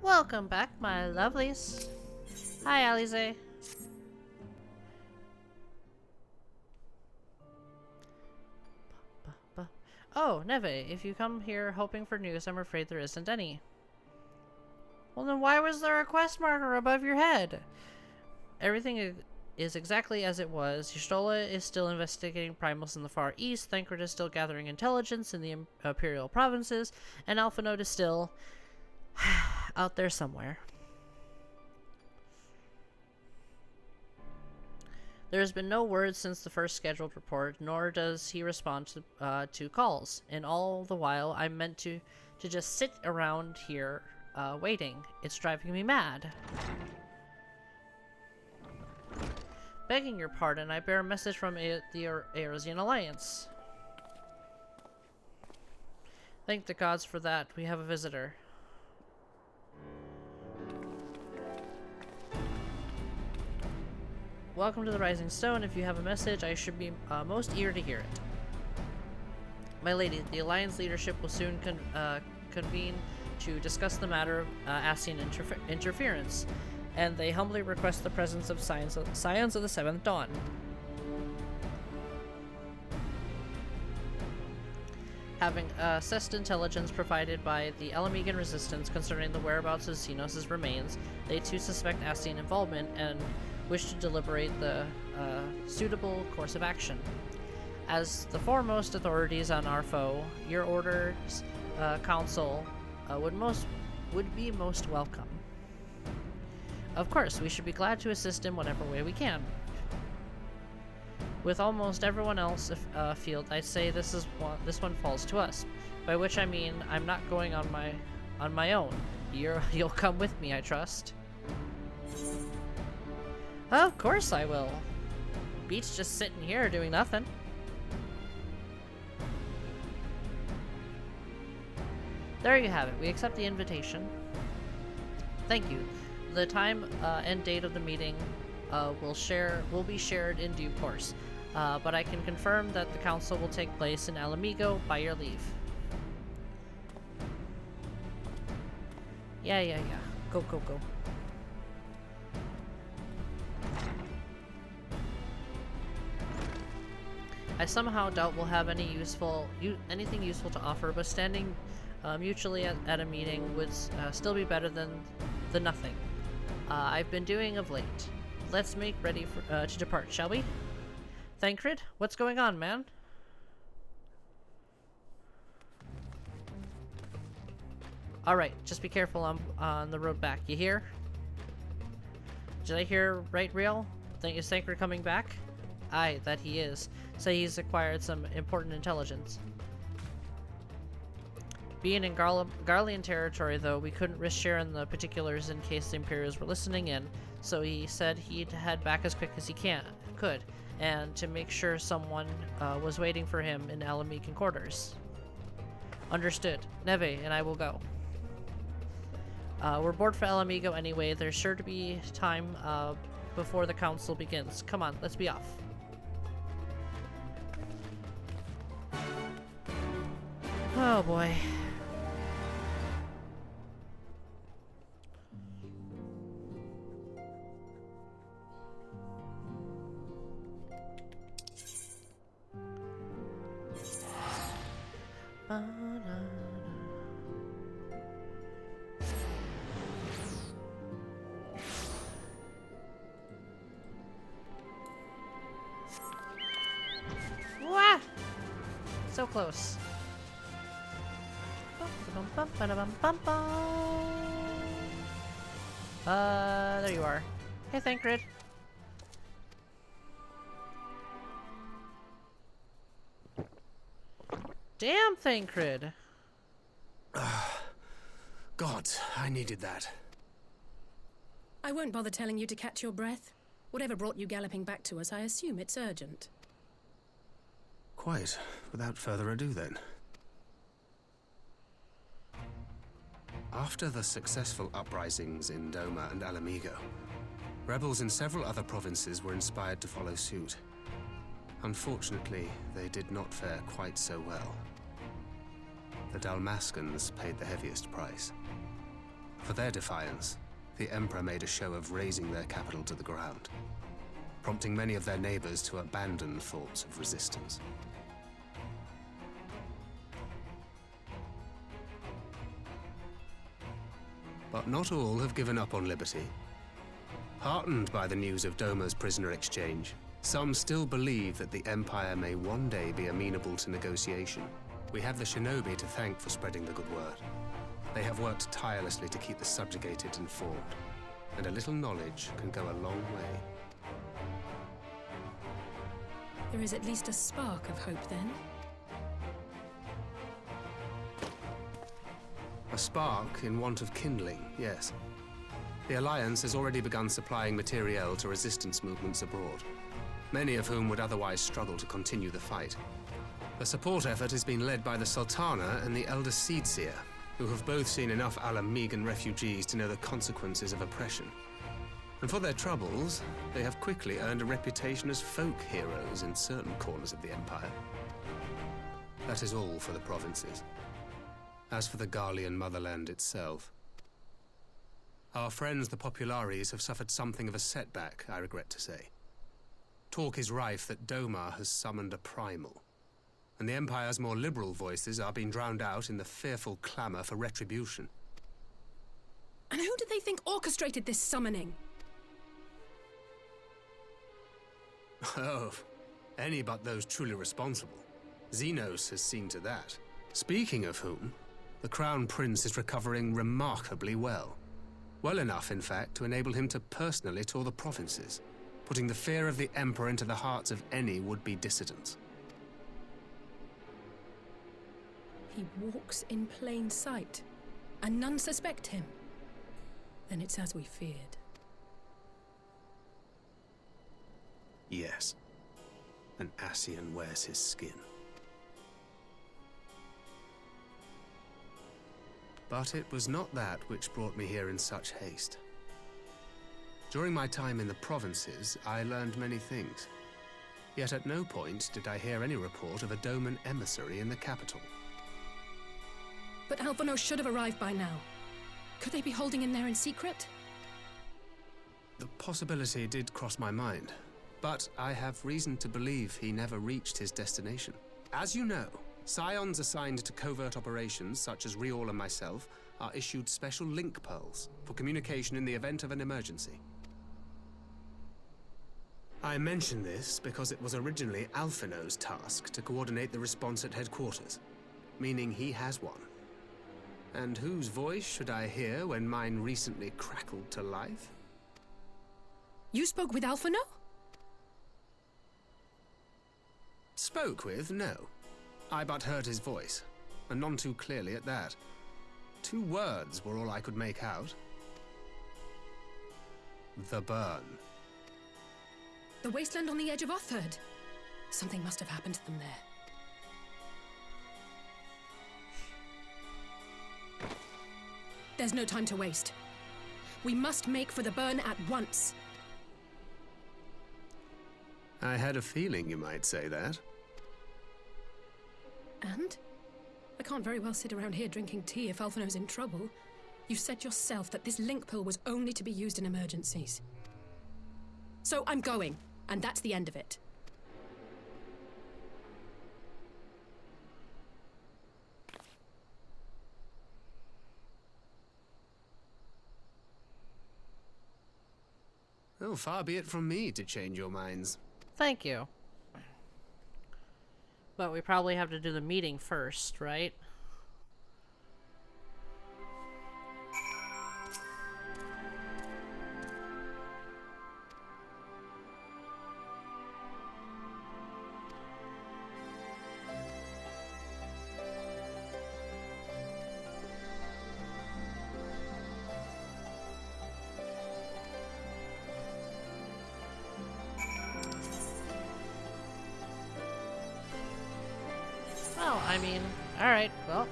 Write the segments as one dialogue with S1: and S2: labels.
S1: Welcome back, my lovelies. Hi, Alize. Oh, Neve, if you come here hoping for news, I'm afraid there isn't any. Well, then why was there a quest marker above your head? Everything is exactly as it was. Y'shtola is still investigating primals in the Far East, Thancred is still gathering intelligence in the Imperial provinces, and Alpha Node is still out there somewhere. There has been no word since the first scheduled report, nor does he respond to calls. And all the while, I'm meant to just sit around here waiting. It's driving me mad. Begging your pardon, I bear a message from the Eorzean Alliance. Thank the gods for that. We have a visitor. Welcome to the Rising Stone. If you have a message, I should be most eager to hear it. My lady, the Alliance leadership will soon convene to discuss the matter of Ascian interference, and they humbly request the presence of Scions of the Seventh Dawn. Having assessed intelligence provided by the Alamegan Resistance concerning the whereabouts of Xenos' remains, they too suspect Ascian involvement and wish to deliberate the suitable course of action. As the foremost authorities on our foe, your order's counsel would be most welcome. Of course, we should be glad to assist in whatever way we can. With almost everyone else afield, I say this one falls to us. By which I mean I'm not going on my own. You'll come with me, I trust. Of course I will. Beach just sitting here doing nothing. There you have it. We accept the invitation. Thank you. The time and date of the meeting will be shared in due course. But I can confirm that the council will take place in Alamigo by your leave. Yeah. Go. I somehow doubt we'll have anything useful to offer, but standing mutually at a meeting would still be better than the nothing I've been doing of late. Let's make ready to depart, shall we? Thancred, what's going on, man? Alright, just be careful on the road back, you hear? Did I hear right, Real? Is Thancred coming back? Aye, that he is. Say he's acquired some important intelligence. Being in Garlean territory, though, we couldn't risk sharing the particulars in case the Imperials were listening in, so he said he'd head back as quick as he could, and to make sure someone was waiting for him in Alamegan quarters. Understood. Neve and I will go. We're bored for Alamigo anyway. There's sure to be time before the council begins. Come on, let's be off. Oh boy. Wah! So close. There you are. Hey, Thancred. Damn, Thancred.
S2: God, I needed that.
S3: I won't bother telling you to catch your breath. Whatever brought you galloping back to us, I assume it's urgent.
S2: Quite. Without further ado, then. After the successful uprisings in Doma and Alamigo, rebels in several other provinces were inspired to follow suit. Unfortunately, they did not fare quite so well. The Dalmascans paid the heaviest price. For their defiance, the Emperor made a show of razing their capital to the ground, prompting many of their neighbors to abandon thoughts of resistance. But not all have given up on liberty. Heartened by the news of Doma's prisoner exchange, some still believe that the Empire may one day be amenable to negotiation. We have the shinobi to thank for spreading the good word. They have worked tirelessly to keep the subjugated informed, and a little knowledge can go a long way.
S3: There is at least a spark of hope, then.
S2: A spark in want of kindling, yes. The Alliance has already begun supplying materiel to resistance movements abroad, many of whom would otherwise struggle to continue the fight. The support effort has been led by the Sultana and the Elder Seedseer, who have both seen enough Alamegan refugees to know the consequences of oppression. And for their troubles, they have quickly earned a reputation as folk heroes in certain corners of the Empire. That is all for the provinces. As for the Garlean motherland itself, our friends the Populares have suffered something of a setback, I regret to say. Talk is rife that Doma has summoned a primal, and the Empire's more liberal voices are being drowned out in the fearful clamor for retribution.
S3: And who do they think orchestrated this summoning?
S2: Oh, any but those truly responsible. Xenos has seen to that. Speaking of whom, the Crown Prince is recovering remarkably well. Well enough, in fact, to enable him to personally tour the provinces, putting the fear of the Emperor into the hearts of any would-be dissidents.
S3: He walks in plain sight, and none suspect him. Then it's as we feared.
S2: Yes. An Ascian wears his skin. But it was not that which brought me here in such haste. During my time in the provinces, I learned many things. Yet at no point did I hear any report of a Doman emissary in the capital.
S3: But Alphonse should have arrived by now. Could they be holding him there in secret?
S2: The possibility did cross my mind, but I have reason to believe he never reached his destination. As you know, Scions assigned to covert operations, such as Riol and myself, are issued special link pearls for communication in the event of an emergency. I mention this because it was originally Alphino's task to coordinate the response at headquarters, meaning he has one. And whose voice should I hear when mine recently crackled to life?
S3: You spoke with Alphino?
S2: Spoke with, no. I but heard his voice, and none too clearly at that. 2 words were all I could make out. The burn.
S3: The wasteland on the edge of Otherd. Something must have happened to them there. There's no time to waste. We must make for the burn at once.
S2: I had a feeling you might say that.
S3: And? I can't very well sit around here drinking tea if Alphino's in trouble. You said yourself that this link pill was only to be used in emergencies. So I'm going, and that's the end of it.
S2: Oh, far be it from me to change your minds.
S1: Thank you. But we probably have to do the meeting first, right? Well, I mean, alright, well.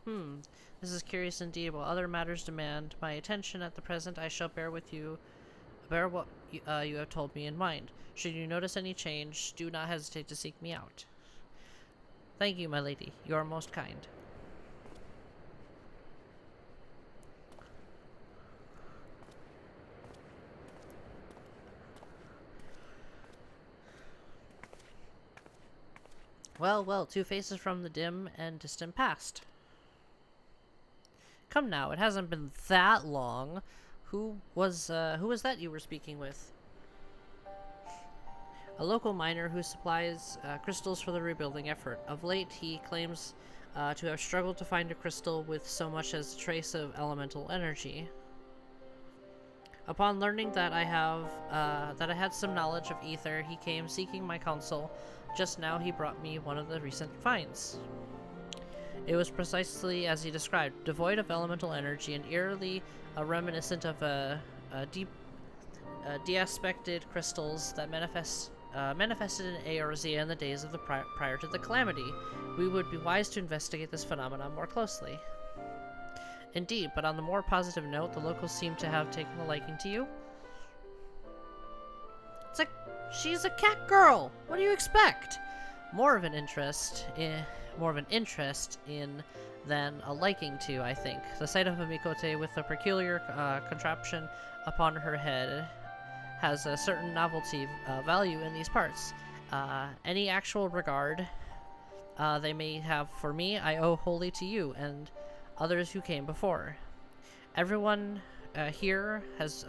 S1: This is curious indeed. While other matters demand my attention at the present, I shall bear what you have told me in mind. Should you notice any change, do not hesitate to seek me out. Thank you, my lady. You are most kind. Well, well, two faces from the dim and distant past. Come now, it hasn't been that long. Who was that you were speaking with? A local miner who supplies crystals for the rebuilding effort. Of late, he claims to have struggled to find a crystal with so much as a trace of elemental energy. Upon learning that I had some knowledge of ether, he came seeking my counsel. Just now, he brought me one of the recent finds. It was precisely as he described, devoid of elemental energy and eerily reminiscent of deaspected crystals that manifested in Eorzea in the days of the prior to the calamity. We would be wise to investigate this phenomenon more closely. Indeed, but on the more positive note, the locals seem to have taken a liking to you. She's a cat girl! What do you expect? More of an interest in than a liking to, I think. The sight of a Mikote with a peculiar contraption upon her head has a certain novelty value in these parts. Any actual regard they may have for me, I owe wholly to you and others who came before. Everyone here has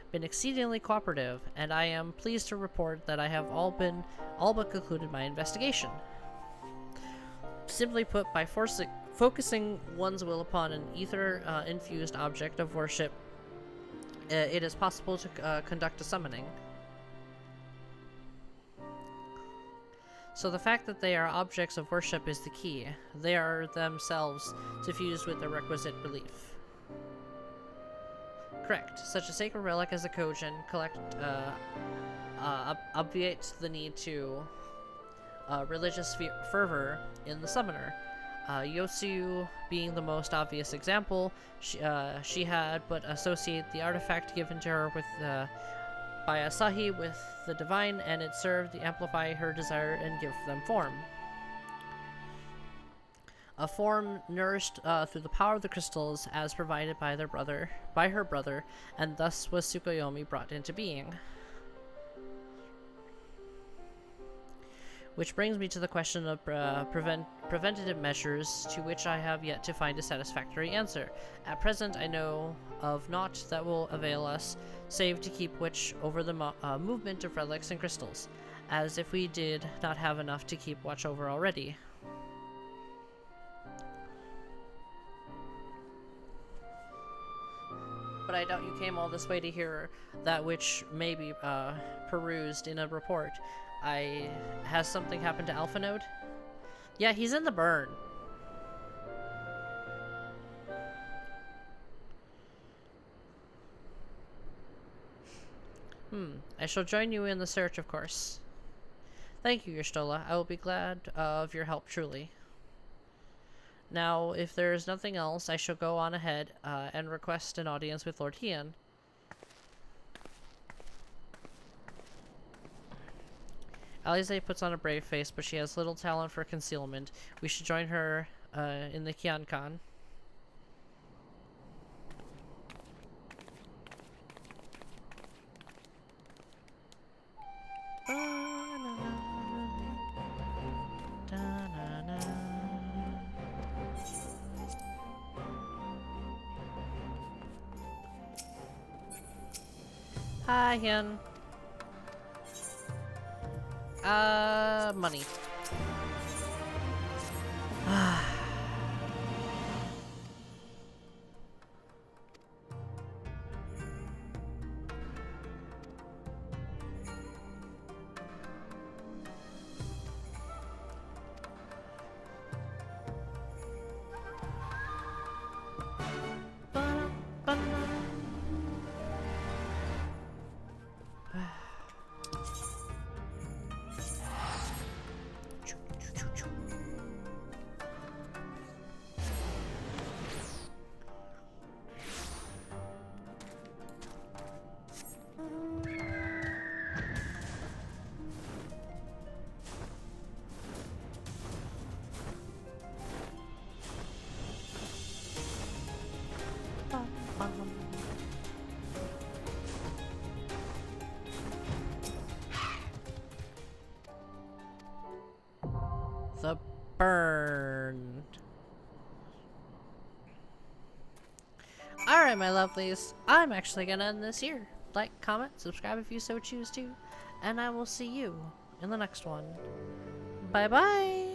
S1: been exceedingly cooperative, and I am pleased to report that I have all but concluded my investigation. Simply put, by focusing one's will upon an ether-infused object of worship, it is possible to conduct a summoning. So the fact that they are objects of worship is the key. They are themselves suffused with the requisite belief. Correct. Such a sacred relic as a Kojin obviates the need to religious fervor in the summoner. Yotsu being the most obvious example, she had but associate the artifact given to her with by Asahi with the divine, and it served to amplify her desire and give them form. A form nourished through the power of the crystals as provided by her brother, and thus was Tsukuyomi brought into being. Which brings me to the question of preventative measures, to which I have yet to find a satisfactory answer. At present, I know of naught that will avail us, save to keep watch over the movement of relics and crystals, as if we did not have enough to keep watch over already. But I doubt you came all this way to hear that which may be perused in a report. Has something happened to Alpha Node? Yeah, he's in the burn. I shall join you in the search, of course. Thank you, Yerstola. I will be glad of your help, truly. Now, if there is nothing else, I shall go on ahead and request an audience with Lord Heian. Alize puts on a brave face, but she has little talent for concealment. We should join her in the Kyankan. Hi, Hyun. Money. burned. Alright, my lovelies. I'm actually gonna end this here. Like, comment, subscribe if you so choose to. And I will see you in the next one. Bye-bye!